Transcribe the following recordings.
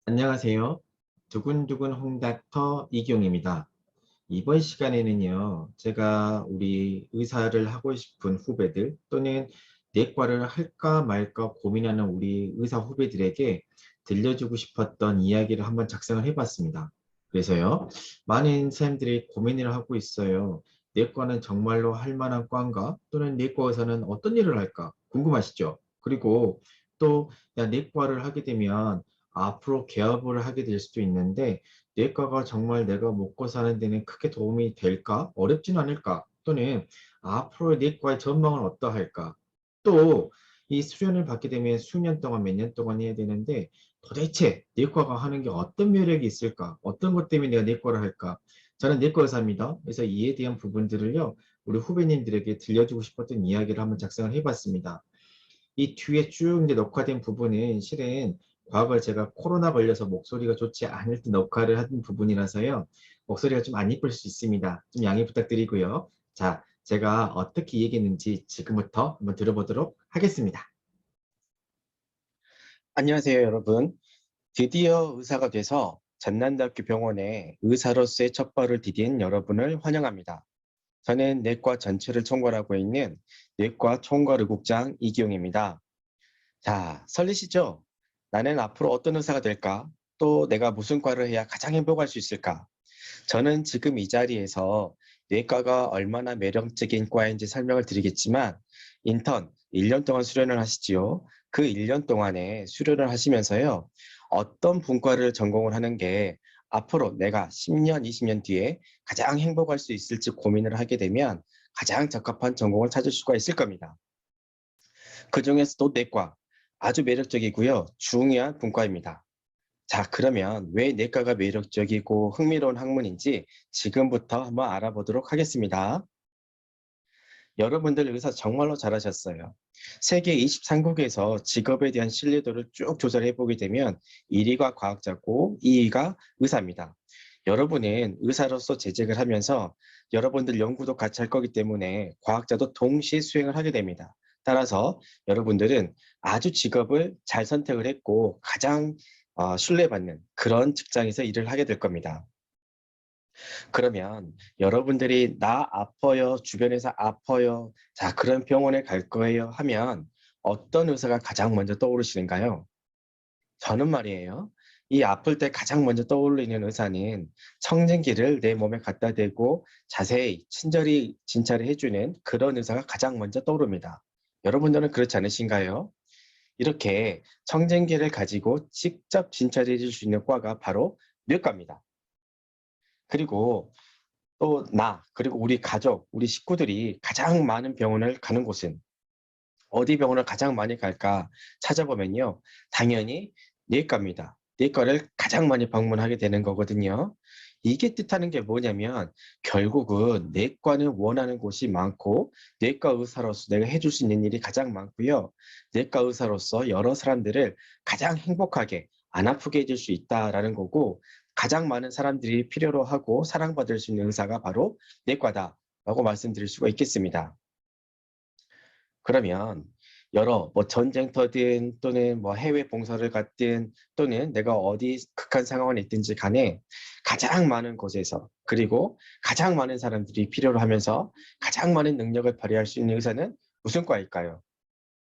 안녕하세요. 두근두근 홍닥터 이경입니다. 이번 시간에는요, 제가 우리 의사를 하고 싶은 후배들 또는 내과를 할까 말까 고민하는 우리 의사 후배들에게 들려주고 싶었던 이야기를 한번 작성을 해봤습니다. 그래서요, 많은 사람들이 고민을 하고 있어요. 내과는 정말로 할 만한 과인가? 또는 내과 의사는 어떤 일을 할까? 궁금하시죠? 그리고 또, 야, 내과를 하게 되면 앞으로 개업을 하게 될 수도 있는데 내과가 정말 내가 먹고 사는 데는 크게 도움이 될까? 어렵진 않을까? 또는 앞으로의 내과의 전망은 어떠할까? 또 이 수련을 받게 되면 수년 동안 몇 년 동안 해야 되는데 도대체 내과가 하는 게 어떤 매력이 있을까? 어떤 것 때문에 내가 내과를 할까? 저는 내과 의사입니다. 그래서 이에 대한 부분들을요, 우리 후배님들에게 들려주고 싶었던 이야기를 한번 작성을 해봤습니다. 이 뒤에 쭉 이제 녹화된 부분은 실은 과거에 제가 코로나 걸려서 목소리가 좋지 않을 때 녹화를 한 부분이라서요. 목소리가 좀 안 이쁠 수 있습니다. 좀 양해 부탁드리고요. 자, 제가 어떻게 얘기했는지 지금부터 한번 들어보도록 하겠습니다. 안녕하세요, 여러분. 드디어 의사가 돼서 전남대학교 병원에 의사로서의 첫 발을 디딘 여러분을 환영합니다. 저는 내과 전체를 총괄하고 있는 내과 총괄의국장 이기용입니다. 자, 설레시죠? 나는 앞으로 어떤 의사가 될까? 또 내가 무슨 과를 해야 가장 행복할 수 있을까? 저는 지금 이 자리에서 뇌과가 얼마나 매력적인 과인지 설명을 드리겠지만 인턴 1년 동안 수련을 하시지요. 그 1년 동안에 수련을 하시면서요. 어떤 분과를 전공을 하는 게 앞으로 내가 10년, 20년 뒤에 가장 행복할 수 있을지 고민을 하게 되면 가장 적합한 전공을 찾을 수가 있을 겁니다. 그중에서도 내과 아주 매력적이고요. 중요한 분과입니다. 자, 그러면 왜 내과가 매력적이고 흥미로운 학문인지 지금부터 한번 알아보도록 하겠습니다. 여러분들 의사 정말로 잘하셨어요. 세계 23국에서 직업에 대한 신뢰도를 쭉 조사를 해보게 되면 1위가 과학자고 2위가 의사입니다. 여러분은 의사로서 재직을 하면서 여러분들 연구도 같이 할 거기 때문에 과학자도 동시에 수행을 하게 됩니다. 따라서 여러분들은 아주 직업을 잘 선택을 했고 가장 신뢰받는 그런 직장에서 일을 하게 될 겁니다. 그러면 여러분들이 나 아파요, 주변에서 아파요, 자, 그런 병원에 갈 거예요 하면 어떤 의사가 가장 먼저 떠오르시는가요? 저는 말이에요. 이 아플 때 가장 먼저 떠올리는 의사는 청진기를 내 몸에 갖다 대고 자세히 친절히 진찰을 해주는 그런 의사가 가장 먼저 떠오릅니다. 여러분들은 그렇지 않으신가요? 이렇게 청진기를 가지고 직접 진찰해 줄 수 있는 과가 바로 뇌과입니다. 그리고 또 그리고 우리 가족, 우리 식구들이 가장 많은 병원을 가는 곳은 어디 병원을 가장 많이 갈까 찾아보면요. 당연히 내과입니다. 내과를 가장 많이 방문하게 되는 거거든요. 이게 뜻하는 게 뭐냐면 결국은 내과는 원하는 곳이 많고 내과 의사로서 내가 해줄 수 있는 일이 가장 많고요. 내과 의사로서 여러 사람들을 가장 행복하게 안 아프게 해줄 수 있다라는 거고 가장 많은 사람들이 필요로 하고 사랑받을 수 있는 의사가 바로 내과다라고 말씀드릴 수가 있겠습니다. 그러면 여러 전쟁터든 또는 해외 봉사를 갔든 또는 내가 어디 극한 상황에 있든지 간에 가장 많은 곳에서 그리고 가장 많은 사람들이 필요로 하면서 가장 많은 능력을 발휘할 수 있는 의사는 무슨 과일까요?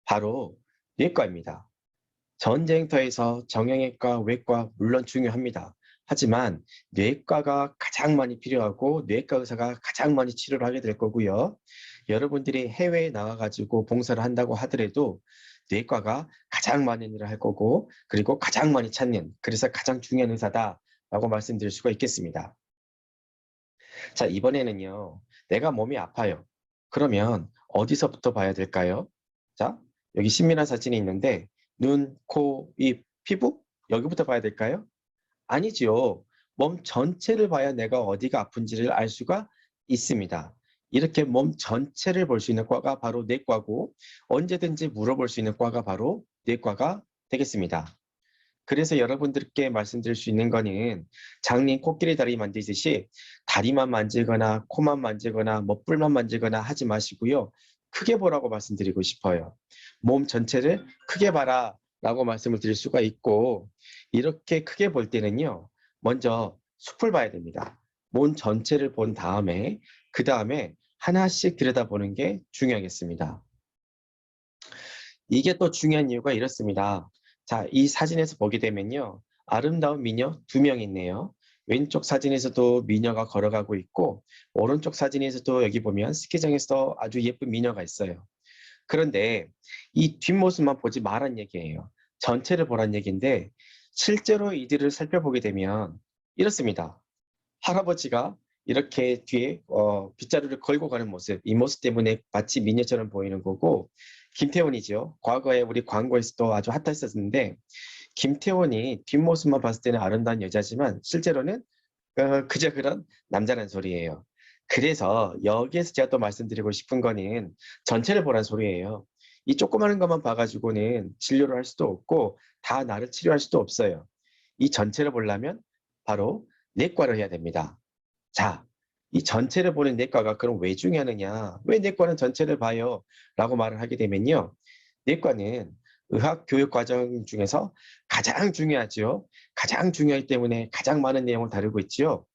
바로 뇌과입니다. 전쟁터에서 정형외과, 외과 물론 중요합니다. 하지만 뇌과가 가장 많이 필요하고 뇌과 의사가 가장 많이 치료를 하게 될 거고요. 여러분들이 해외에 나가가지고 봉사를 한다고 하더라도 뇌과가 가장 많은 일을 할 거고 그리고 가장 많이 찾는 그래서 가장 중요한 의사다라고 말씀드릴 수가 있겠습니다. 자, 이번에는요. 내가 몸이 아파요. 그러면 어디서부터 봐야 될까요? 자, 여기 신민한 사진이 있는데 눈, 코, 입, 피부? 여기부터 봐야 될까요? 아니지요. 몸 전체를 봐야 내가 어디가 아픈지를 알 수가 있습니다. 이렇게 몸 전체를 볼 수 있는 과가 바로 내과고 언제든지 물어볼 수 있는 과가 바로 내과가 되겠습니다. 그래서 여러분들께 말씀드릴 수 있는 거는 장님 코끼리 다리 만지듯이 다리만 만지거나 코만 만지거나 뿔만 만지거나 하지 마시고요. 크게 보라고 말씀드리고 싶어요. 몸 전체를 크게 봐라 라고 말씀을 드릴 수가 있고, 이렇게 크게 볼 때는요, 먼저 숲을 봐야 됩니다. 몸 전체를 본 다음에, 그 다음에 하나씩 들여다보는 게 중요하겠습니다. 이게 또 중요한 이유가 이렇습니다. 자, 이 사진에서 보게 되면요, 아름다운 미녀 2명 있네요. 왼쪽 사진에서도 미녀가 걸어가고 있고, 오른쪽 사진에서도 여기 보면 스키장에서 아주 예쁜 미녀가 있어요. 그런데 이 뒷모습만 보지 말란 얘기예요. 전체를 보란 얘기인데, 실제로 이들을 살펴보게 되면 이렇습니다. 할아버지가 이렇게 뒤에 빗자루를 걸고 가는 모습, 이 모습 때문에 마치 미녀처럼 보이는 거고, 김태원이죠. 과거에 우리 광고에서도 아주 핫했었는데, 김태원이 뒷모습만 봤을 때는 아름다운 여자지만 실제로는 그저 그런 남자란 소리예요. 그래서 여기에서 제가 또 말씀드리고 싶은 거는 전체를 보란 소리예요. 이 조그마한 것만 봐가지고는 진료를 할 수도 없고 다 나를 치료할 수도 없어요. 이 전체를 보려면 바로 내과를 해야 됩니다. 자, 이 전체를 보는 내과가 그럼 왜 중요하느냐? 왜 내과는 전체를 봐요? 라고 말을 하게 되면요. 내과는 의학 교육 과정 중에서 가장 중요하죠. 가장 중요하기 때문에 가장 많은 내용을 다루고 있죠.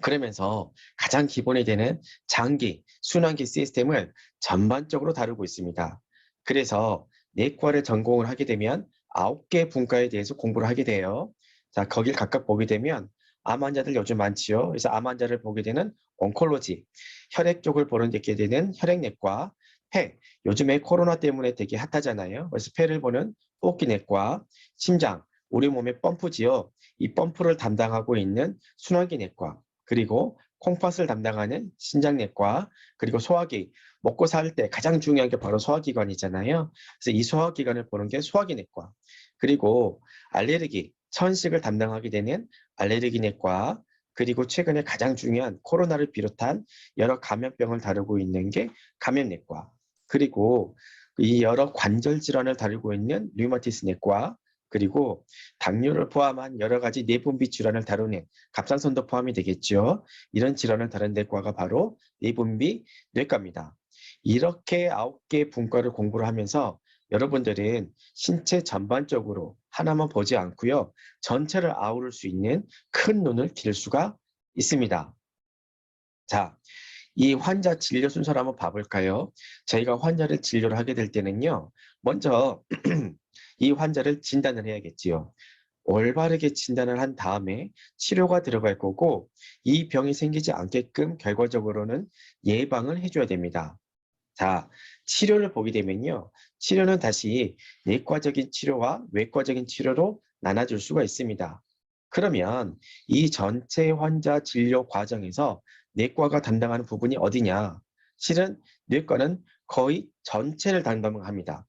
그러면서 가장 기본이 되는 장기, 순환기 시스템을 전반적으로 다루고 있습니다. 그래서 내과를 전공을 하게 되면 9개 분과에 대해서 공부를 하게 돼요. 자, 거길 각각 보게 되면 암 환자들 요즘 많지요. 그래서 암 환자를 보게 되는 온콜로지, 혈액 쪽을 보는 데 있게 되는 혈액내과, 폐, 요즘에 코로나 때문에 되게 핫하잖아요. 그래서 폐를 보는 호흡기내과, 심장, 우리 몸의 펌프지요. 이 펌프를 담당하고 있는 순환기내과, 그리고 콩팥을 담당하는 신장내과, 그리고 소화기, 먹고 살 때 가장 중요한 게 바로 소화기관이잖아요. 그래서 이 소화기관을 보는 게 소화기내과, 그리고 알레르기, 천식을 담당하게 되는 알레르기내과, 그리고 최근에 가장 중요한 코로나를 비롯한 여러 감염병을 다루고 있는 게 감염내과, 그리고 이 여러 관절 질환을 다루고 있는 류마티스 내과, 그리고 당뇨를 포함한 여러 가지 내분비 질환을 다루는 갑상선도 포함이 되겠죠. 이런 질환을 다루는 내과가 바로 내분비 뇌과입니다. 이렇게 9개 분과를 공부를 하면서 여러분들은 신체 전반적으로 하나만 보지 않고요. 전체를 아우를 수 있는 큰 눈을 길 수가 있습니다. 자, 이 환자 진료 순서를 한번 봐볼까요? 저희가 환자를 진료를 하게 될 때는요. 먼저 이 환자를 진단을 해야겠지요. 올바르게 진단을 한 다음에 치료가 들어갈 거고 이 병이 생기지 않게끔 결과적으로는 예방을 해줘야 됩니다. 자, 치료를 보게 되면요. 치료는 다시 내과적인 치료와 외과적인 치료로 나눠줄 수가 있습니다. 그러면 이 전체 환자 진료 과정에서 내과가 담당하는 부분이 어디냐? 실은 뇌과는 거의 전체를 담당합니다.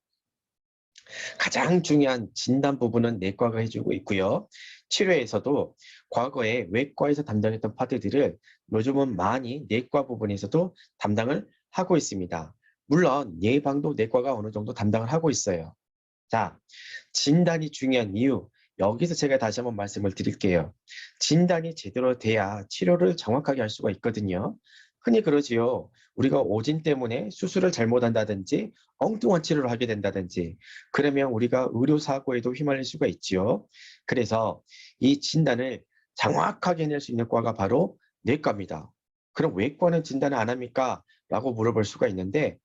가장 중요한 진단 부분은 내과가 해주고 있고요. 치료에서도 과거에 외과에서 담당했던 파트들을 요즘은 많이 내과 부분에서도 담당을 하고 있습니다. 물론 예방도 내과가 어느 정도 담당을 하고 있어요. 자, 진단이 중요한 이유. 여기서 제가 다시 한번 말씀을 드릴게요. 진단이 제대로 돼야 치료를 정확하게 할 수가 있거든요. 흔히 그러지요. 우리가 오진 때문에 수술을 잘못한다든지 엉뚱한 치료를 하게 된다든지 그러면 우리가 의료사고에도 휘말릴 수가 있지요. 그래서 이 진단을 정확하게 해낼 수 있는 과가 바로 뇌과입니다. 그럼 외과는 진단을 안 합니까? 라고 물어볼 수가 있는데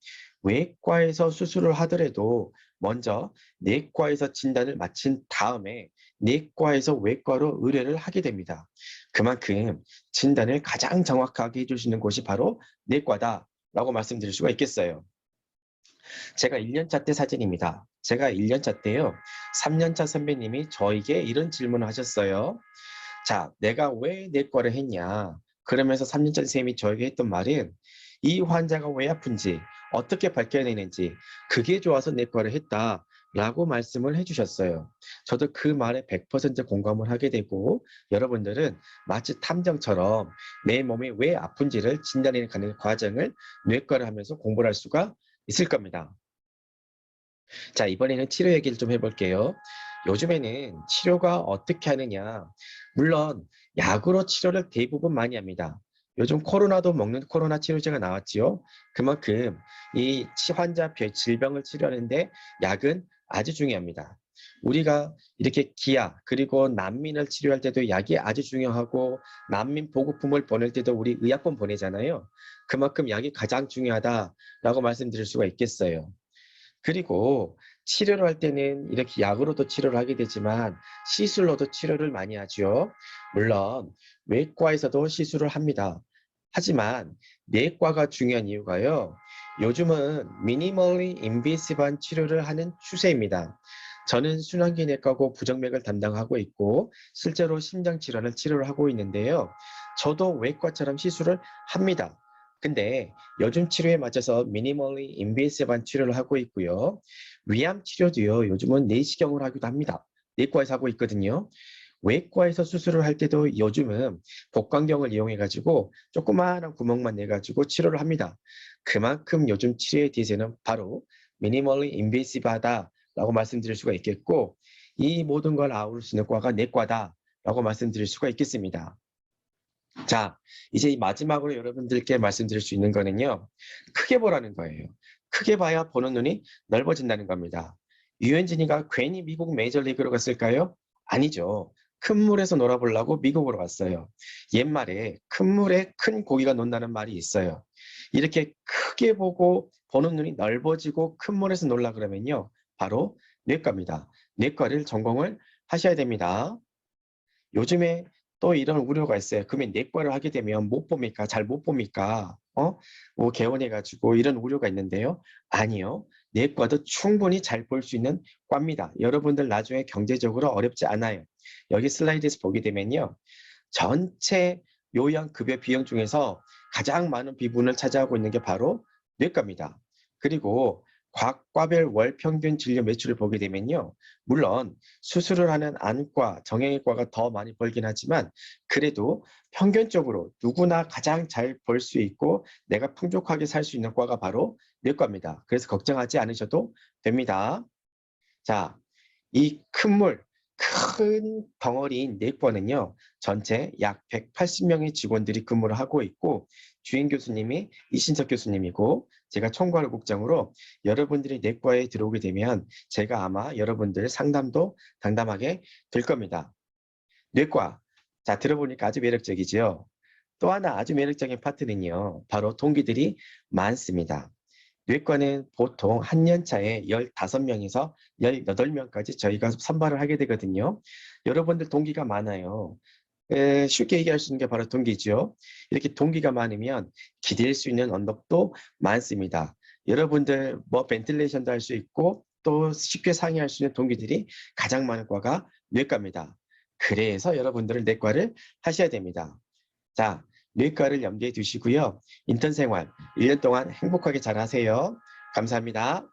외과에서 수술을 하더라도 먼저 내과에서 진단을 마친 다음에 내과에서 외과로 의뢰를 하게 됩니다. 그만큼 진단을 가장 정확하게 해주시는 곳이 바로 내과다라고 말씀드릴 수가 있겠어요. 제가 1년차 때 사진입니다. 제가 1년차 때요. 3년차 선배님이 저에게 이런 질문을 하셨어요. 자, 내가 왜 내과를 했냐? 그러면서 3년차 선생님이 저에게 했던 말은 이 환자가 왜 아픈지 어떻게 밝혀내는지 그게 좋아서 내과를 했다라고 말씀을 해주셨어요. 저도 그 말에 100% 공감을 하게 되고 여러분들은 마치 탐정처럼 내 몸이 왜 아픈지를 진단해가는 과정을 뇌과를 하면서 공부를 할 수가 있을 겁니다. 자, 이번에는 치료 얘기를 좀 해볼게요. 요즘에는 치료가 어떻게 하느냐. 물론 약으로 치료를 대부분 많이 합니다. 요즘 코로나도 먹는 코로나 치료제가 나왔지요. 그만큼 이 환자 질병을 치료하는데 약은 아주 중요합니다. 우리가 이렇게 기아 그리고 난민을 치료할 때도 약이 아주 중요하고 난민 보급품을 보낼 때도 우리 의약품 보내잖아요. 그만큼 약이 가장 중요하다라고 말씀드릴 수가 있겠어요. 그리고 치료를 할 때는 이렇게 약으로도 치료를 하게 되지만 시술로도 치료를 많이 하죠. 물론 외과에서도 시술을 합니다. 하지만 내과가 중요한 이유가요. 요즘은 미니멀리 인베이시브한 치료를 하는 추세입니다. 저는 순환기내과고 부정맥을 담당하고 있고 실제로 심장질환을 치료를 하고 있는데요. 저도 외과처럼 시술을 합니다. 근데 요즘 치료에 맞춰서 미니멀리 인베이시브한 치료를 하고 있고요. 위암 치료도요. 요즘은 내시경을 하기도 합니다. 내과에서 하고 있거든요. 외과에서 수술을 할 때도 요즘은 복강경을 이용해 가지고 조그마한 구멍만 내 가지고 치료를 합니다. 그만큼 요즘 치료의 대세는 바로 미니멀리 인베이시브하다라고 말씀드릴 수가 있겠고 이 모든 걸 아우를 수 있는 과가 내과다라고 말씀드릴 수가 있겠습니다. 자, 이제 마지막으로 여러분들께 말씀드릴 수 있는 거는요. 크게 보라는 거예요. 크게 봐야 보는 눈이 넓어진다는 겁니다. 유현진이가 괜히 미국 메이저리그로 갔을까요? 아니죠. 큰 물에서 놀아보려고 미국으로 갔어요. 옛말에 큰 물에 큰 고기가 논다는 말이 있어요. 이렇게 크게 보고 보는 눈이 넓어지고 큰 물에서 놀라 그러면요. 바로 뇌과입니다. 뇌과를 전공을 하셔야 됩니다. 요즘에 또 이런 우려가 있어요. 그러면 내과를 하게 되면 못 봅니까? 잘 못 봅니까? 뭐 개원해가지고 이런 우려가 있는데요. 아니요. 내과도 충분히 잘 볼 수 있는 과입니다. 여러분들 나중에 경제적으로 어렵지 않아요. 여기 슬라이드에서 보게 되면요. 전체 요양급여 비용 중에서 가장 많은 비분을 차지하고 있는 게 바로 뇌과입니다. 그리고 각 과별 월 평균 진료 매출을 보게 되면요. 물론 수술을 하는 안과, 정형외과가 더 많이 벌긴 하지만 그래도 평균적으로 누구나 가장 잘 벌 수 있고 내가 풍족하게 살 수 있는 과가 바로 내과입니다. 그래서 걱정하지 않으셔도 됩니다. 자, 이 큰 덩어리인 내과는요, 전체 약 180명의 직원들이 근무를 하고 있고, 주임 교수님이 이신석 교수님이고, 제가 총괄 국장으로 여러분들이 내과에 들어오게 되면 제가 아마 여러분들 상담도 당담하게 될 겁니다. 내과. 자, 들어보니까 아주 매력적이죠. 또 하나 아주 매력적인 파트는요, 바로 동기들이 많습니다. 뇌과는 보통 한 년 차에 15명에서 18명까지 저희가 선발을 하게 되거든요. 여러분들 동기가 많아요. 쉽게 얘기할 수 있는 게 바로 동기죠. 이렇게 동기가 많으면 기댈 수 있는 언덕도 많습니다. 여러분들 뭐 벤틸레이션도 할 수 있고 또 쉽게 상의할 수 있는 동기들이 가장 많은 과가 뇌과입니다. 그래서 여러분들은 내과를 하셔야 됩니다. 자, 뇌과를 염두에 두시고요. 인턴 생활 1년 동안 행복하게 잘 하세요. 감사합니다.